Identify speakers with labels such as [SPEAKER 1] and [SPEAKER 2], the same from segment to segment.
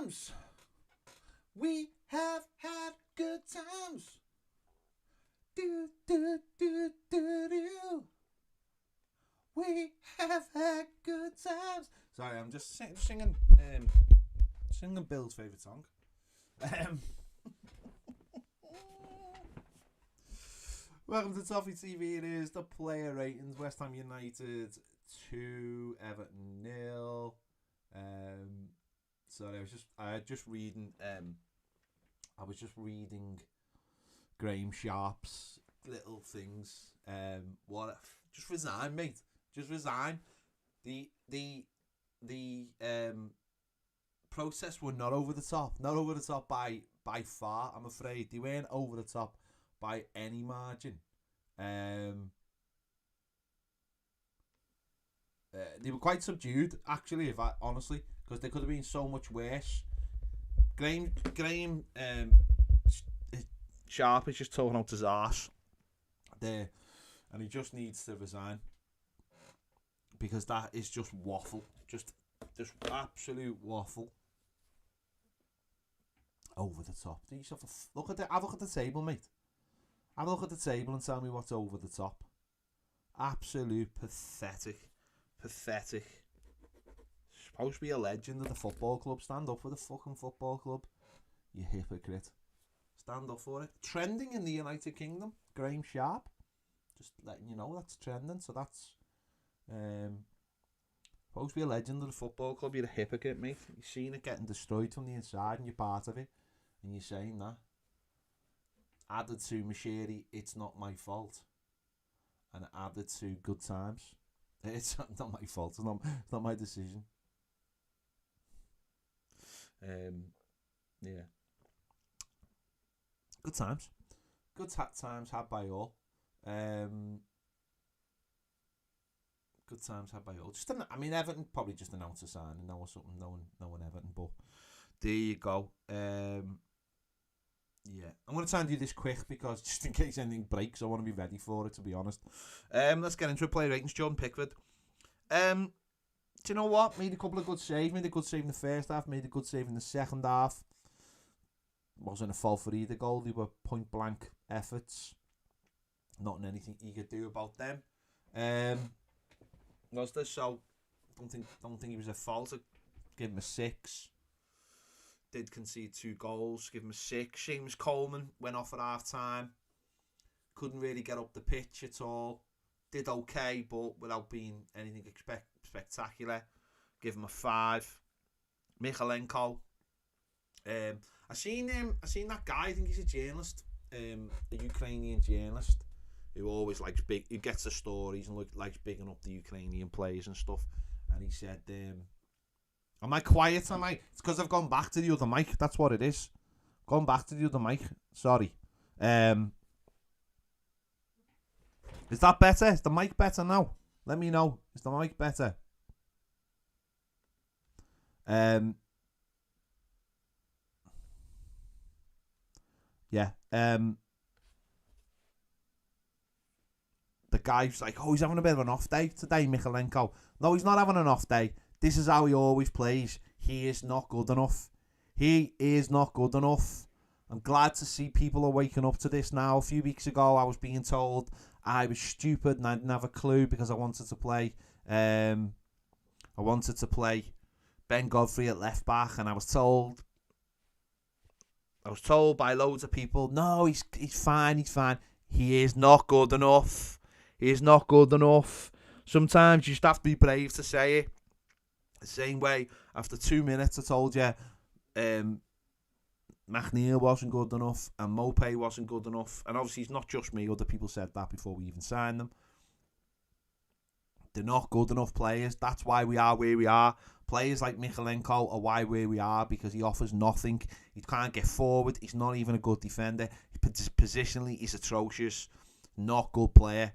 [SPEAKER 1] times. We have had good times. Do, do, do, do, do. We have had good times. Sorry, I'm just singing Bill's favourite song. Welcome to Toffee TV. It is the player ratings. West Ham United 2, Everton 0. Sorry, I was just reading Graham Sharp's little things. Just resign, mate. Just resign. The process were not over the top. Not over the top by far, I'm afraid. They weren't over the top by any margin. They were quite subdued, actually, if I honestly, because they could have been so much worse. Graham Sharp is just talking out his arse there, and he just needs to resign, because that is just waffle, just absolute waffle. Over the top. Do yourself have a look at the table, mate. Have a look at the table and tell me what's over the top. Absolute pathetic. Supposed to be a legend of the football club. Stand up for the fucking football club, you hypocrite. Stand up for it. Trending in the United Kingdom, Graham Sharp. Just letting you know that's trending. So that's supposed to be a legend of the football club. You're a hypocrite, mate. You've seen it getting destroyed from the inside and you're part of it. And you're saying that. Added to Mashiri, it's not my fault. And added to good times. It's not my fault. It's not my decision. Yeah. Good times. Good times had by all. Good times had by all. Everton probably just announced a signing now or something. No one Everton, but there you go. Yeah, I'm going to try and do this quick because just in case anything breaks, I want to be ready for it, to be honest. Let's get into it. Player ratings. Jordan Pickford. Do you know what? Made a couple of good saves. Made a good save in the first half. Made a good save in the second half. Wasn't a fault for either goal. They were point blank efforts. Not anything you could do about them. Was there? So don't think he was a fault. I'd give him a 6. Did concede 2 goals, give him a 6. Seamus Coleman went off at half time. Couldn't really get up the pitch at all. Did okay, but without being anything spectacular. Give him a 5. Michalenko. I seen that guy. I think he's a journalist, a Ukrainian journalist who always likes who gets the stories and likes bigging up the Ukrainian players and stuff. And he said, am I quiet? Am I? It's because I've gone back to the other mic. That's what it is. Gone back to the other mic. Sorry. Is that better? Is the mic better now? Let me know. Is the mic better? Yeah. The guy's like, oh, he's having a bit of an off day today, Michalenko. No, he's not having an off day. This is how he always plays. He is not good enough. He is not good enough. I'm glad to see people are waking up to this now. A few weeks ago, I was being told I was stupid and I didn't have a clue because I wanted to play. Ben Godfrey at left back, and I was told by loads of people, no, he's fine. He is not good enough. He is not good enough. Sometimes you just have to be brave to say it. The same way, after 2 minutes, I told you McNeil wasn't good enough and Mopé wasn't good enough. And obviously, it's not just me. Other people said that before we even signed them. They're not good enough players. That's why we are where we are. Players like Michalenko are why where we are, because he offers nothing. He can't get forward. He's not even a good defender. Positionally, he's atrocious. Not good player.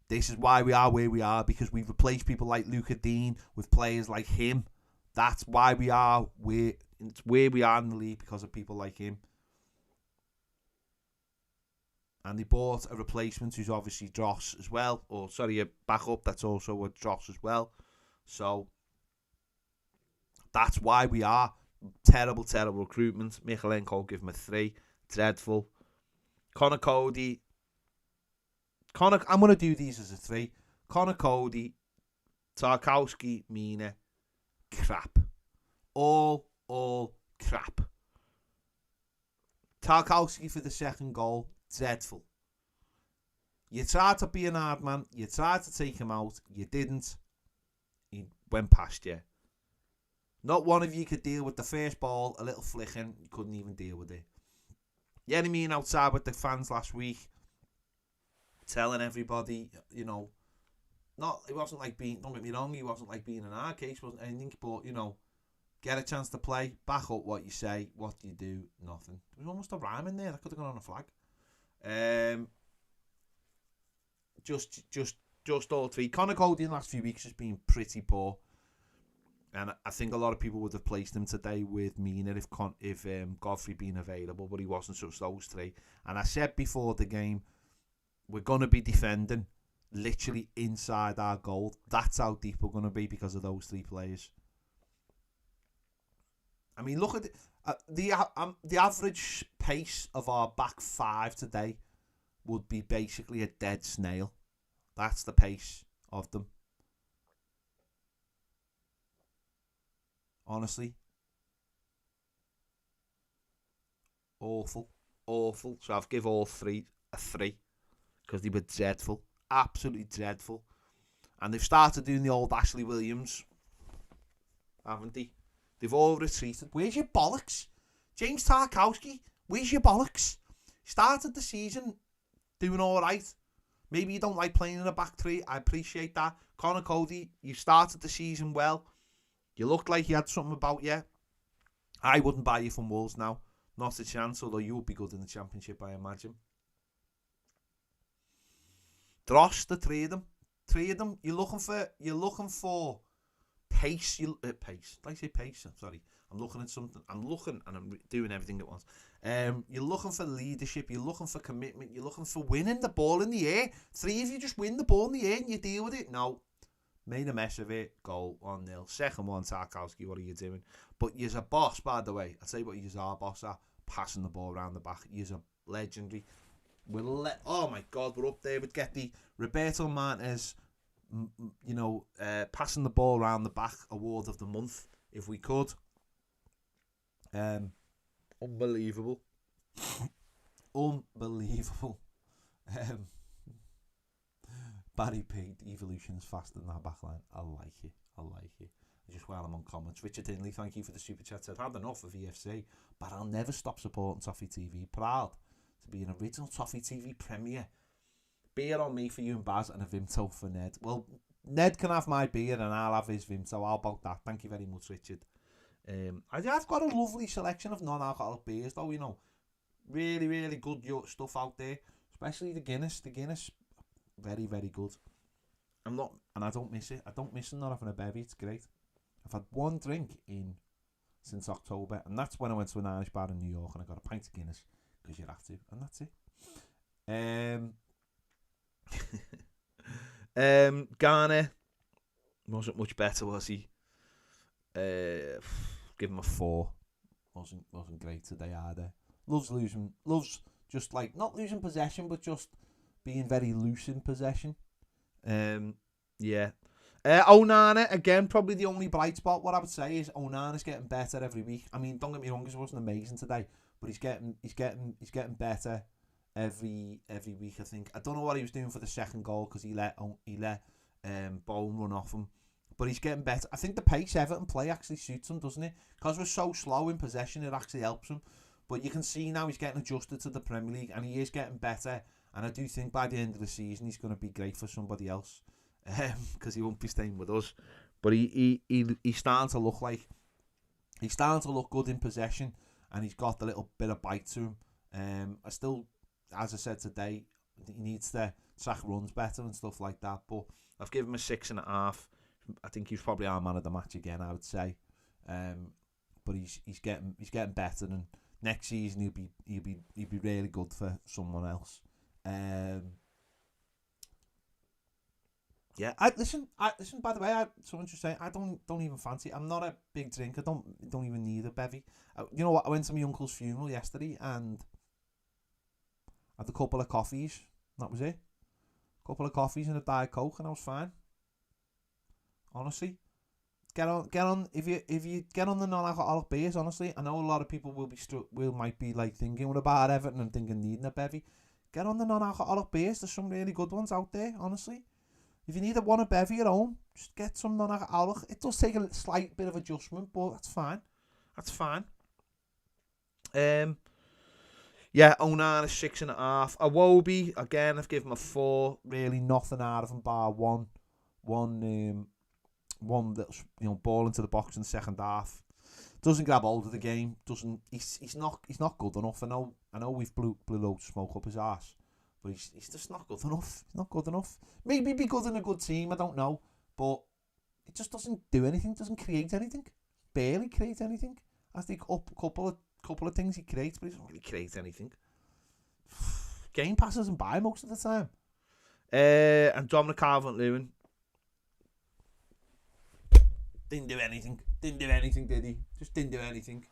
[SPEAKER 1] This is why we are where we are, because we've replaced people like Luca Dean with players like him. That's why we are it's where we are in the league, because of people like him. And they bought a replacement who's obviously Dross as well. Or, sorry, a backup that's also a Dross as well. So, that's why we are. Terrible, terrible recruitment. Michaelenko, give him a 3. Dreadful. Connor Cody. I'm going to do these as a 3. Connor Cody, Tarkowski, Mina, crap. All crap. Tarkowski for the second goal, dreadful. You tried to be an hard man, you tried to take him out, you didn't. He went past you. Not one of you could deal with the first ball, a little flicking, you couldn't even deal with it. You know what I mean, outside with the fans last week, telling everybody, you know, it wasn't like being, don't get me wrong, he wasn't like being in our case, wasn't anything, but, you know, get a chance to play, back up what you say, what you do, nothing. There was almost a rhyme in there, that could have gone on a flag. Just all 3. Connor Cody in the last few weeks has been pretty poor. And I think a lot of people would have placed him today with Mina if Godfrey been available, but he wasn't, so it's those 3. And I said before the game, we're going to be defending literally inside our goal. That's how deep we're going to be because of those 3 players. I mean, look at the average pace of our back 5 today would be basically a dead snail. That's the pace of them. Honestly. Awful. So I've give all 3 a 3 because they were dreadful. Absolutely dreadful. And they've started doing the old Ashley Williams, haven't they? They've all retreated. Where's your bollocks? James Tarkowski, where's your bollocks? Started the season doing all right. Maybe you don't like playing in a back 3. I appreciate that. Connor Cody, you started the season well. You looked like you had something about you. I wouldn't buy you from Wolves now. Not a chance, although you would be good in the Championship, I imagine. Dross, the 3 of them. 3 of them. You're looking for pace. Pace. Did I say pace? Sorry. I'm looking at something. I'm looking and I'm doing everything at once. You're looking for leadership. You're looking for commitment. You're looking for winning the ball in the air. 3 of you just win the ball in the air and you deal with it. No. Made a mess of it. Goal 1-0. Second one, Tarkowski. What are you doing? But you're a boss, by the way. I'll tell you what you're our boss at. Passing the ball around the back. You're a legendary. Oh my God, we're up there. We'd get the Roberto Martinez, passing the ball around the back award of the month if we could. Unbelievable. Unbelievable. Barry P, evolution's faster than our backline. I like it. Just while I'm on comments, Richard Hinley, thank you for the super chat. I've had enough of EFC, but I'll never stop supporting Toffee TV. Proud to be an original Toffee TV premier. Beer on me for you and Baz, and a Vimto for Ned. Well, Ned can have my beer and I'll have his Vimto. How about that? Thank you very much, Richard. I've got a lovely selection of non-alcoholic beers, though. You know, really, really good stuff out there. Especially the Guinness. The Guinness, very, very good. I don't miss it. I don't miss not having a bevy. It's great. I've had one drink since October, and that's when I went to an Irish bar in New York and I got a pint of Guinness because you have to, and that's it. Garner wasn't much better, was he? Give him a 4. Wasn't great today either. Loves just like not losing possession, but just being very loose in possession. Yeah. Onana, again, probably the only bright spot. What I would say is Onana's getting better every week. I mean, don't get me wrong, he wasn't amazing today, but he's getting better every week, I think. I don't know what he was doing for the second goal because he let Bone run off him, but he's getting better. I think the pace Everton play actually suits him, doesn't it? Because we're so slow in possession, it actually helps him. But you can see now he's getting adjusted to the Premier League and he is getting better. And I do think by the end of the season he's going to be great for somebody else. Because he won't be staying with us, but he's starting to look good in possession, and he's got a little bit of bite to him. I still, as I said today, he needs to track runs better and stuff like that. But I've given him a 6.5. I think he's probably our man of the match again, I would say. But he's getting better, and next season he'll be really good for someone else. Yeah, I listen. By the way, someone just saying I don't even fancy. I'm not a big drinker. Don't even need a bevy. You know what? I went to my uncle's funeral yesterday and had a couple of coffees. That was it. A couple of coffees and a Diet Coke, and I was fine. Honestly, get on. If you get on the non-alcoholic beers, honestly, I know a lot of people might be like thinking about Everton and thinking needing a bevy. Get on the non-alcoholic beers. There's some really good ones out there, honestly. If you need a bevy at home, just get some non-alcoholic. It does take a slight bit of adjustment, but that's fine. That's fine. Yeah, Onana 6.5. Iwobi, again, I've given him a 4. Really nothing out of him bar one that's ball into the box in the second half. Doesn't grab hold of the game. He's not good enough. I know we've blew loads of smoke up his ass. But he's just not good enough. He's not good enough. Maybe be good in a good team, I don't know. But he just doesn't do anything, doesn't create anything. Barely create anything. Has the couple of things he creates, but he doesn't really create anything. Game passes him by most of the time. And Dominic Calvert-Lewin didn't do anything. Didn't do anything, did he? Just didn't do anything.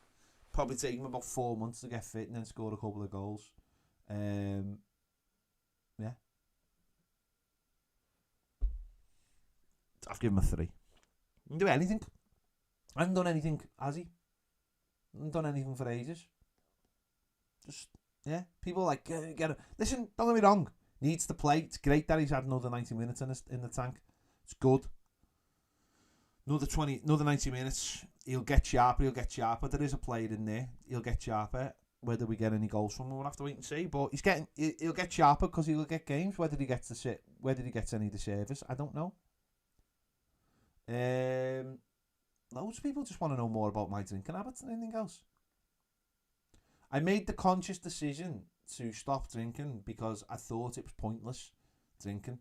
[SPEAKER 1] Probably taken him about 4 months to get fit and then scored a couple of goals. Yeah. I've given him a 3. Didn't do anything. I haven't done anything, has he? Haven't done anything for ages. Just, yeah. People like, get it. Listen, don't get me wrong. Needs to play. It's great that he's had another 90 minutes in the tank. It's good. Another 90 minutes. He'll get sharper. There is a player in there. He'll get sharper. Whether we get any goals from him, we'll have to wait and see. But he'll get sharper because he'll get games. Whether he gets any of the service, I don't know. Loads of people just want to know more about my drinking habits than anything else. I made the conscious decision to stop drinking because I thought it was pointless drinking.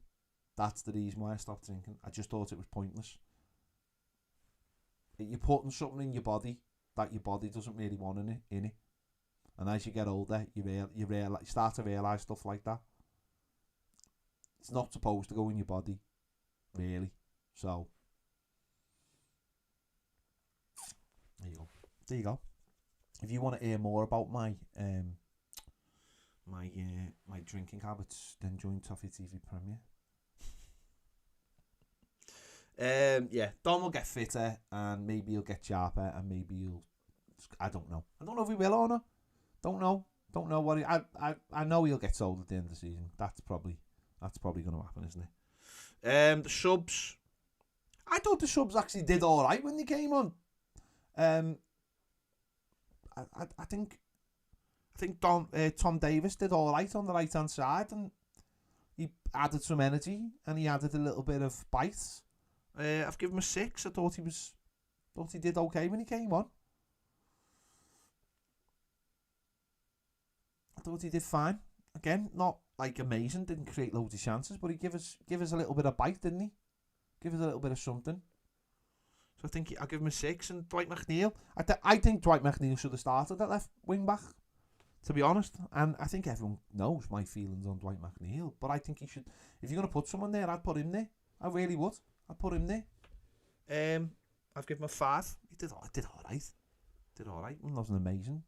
[SPEAKER 1] That's the reason why I stopped drinking. I just thought it was pointless. You're putting something in your body that your body doesn't really want in it. And as you get older, you start to realise stuff like that. It's not supposed to go in your body, really. So, there you go. If you want to hear more about my drinking habits, then join Toffee TV Premier. Yeah, Dom will get fitter, and maybe he'll get sharper, and maybe I don't know. I don't know if he will or not. Don't know what I know he'll get sold at the end of the season. That's probably going to happen, isn't it? The subs. I thought the subs actually did all right when they came on. I think Tom Davis did all right on the right hand side, and he added some energy and he added a little bit of bite. I've given him a 6. I thought he did okay when he came on. I thought he did fine. Again, not like amazing, didn't create loads of chances, but he give us a little bit of bite, didn't he? Give us a little bit of something. So I think I'll give him a 6. And Dwight McNeil, I think Dwight McNeil should have started at left wing back, to be honest. And I think everyone knows my feelings on Dwight McNeil, but I think he should. If you're going to put someone there, I'd put him there. I really would. I'd put him there. I've given him a 5. He did all right. Did all right. It wasn't amazing.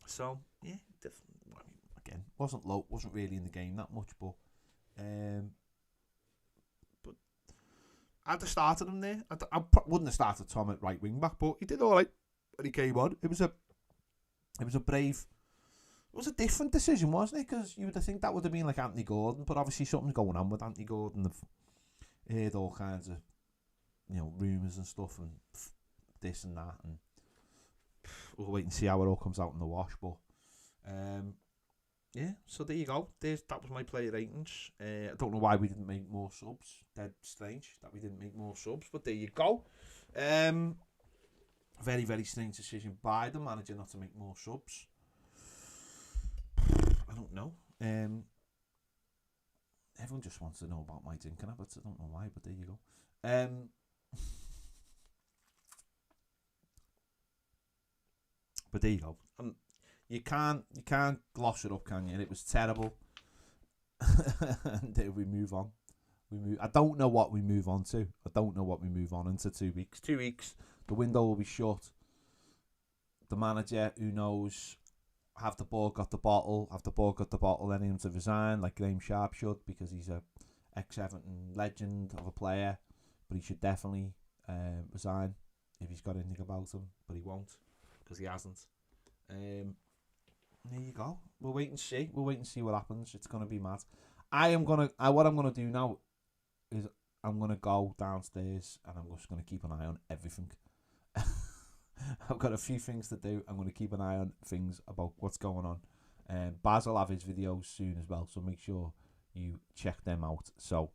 [SPEAKER 1] So yeah, again, wasn't really in the game that much, but I'd have started him there. I wouldn't have started Tom at right wing back, but he did all right when he came on. It was a brave. It was a different decision, wasn't it? Because you would think that would have been like Anthony Gordon, but obviously something's going on with Anthony Gordon. I've heard all kinds of rumours and stuff and this and that, and we'll wait and see how it all comes out in the wash. But yeah, so there you go. That was my player ratings. I don't know why we didn't make more subs. Dead strange that we didn't make more subs, but there you go. Very, very strange decision by the manager not to make more subs. I don't know. Everyone just wants to know about my drinking habits. I don't know why, but there you go. But there you go. You can't gloss it up, can you? It was terrible. and we move on. I don't know what we move on to. I don't know what we move on into 2 weeks. 2 weeks, the window will be shut. The manager, who knows, have the board got the bottle, then him to resign, like Graham Sharp should, because he's a ex-Everton legend of a player, but he should definitely resign if he's got anything about him, but he won't, because he hasn't. There you go. We'll wait and see. What happens. It's going to be mad. What I'm going to do now is I'm going to go downstairs and I'm just going to keep an eye on everything. I've got a few things to do. I'm going to keep an eye on things about what's going on. Baz will have his videos soon as well, so make sure you check them out. So,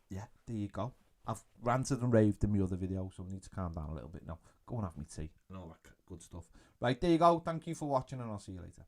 [SPEAKER 1] yeah, there you go. I've ranted and raved in my other video, so I need to calm down a little bit now. Go and have me tea and all that good stuff. Right, there you go. Thank you for watching, and I'll see you later.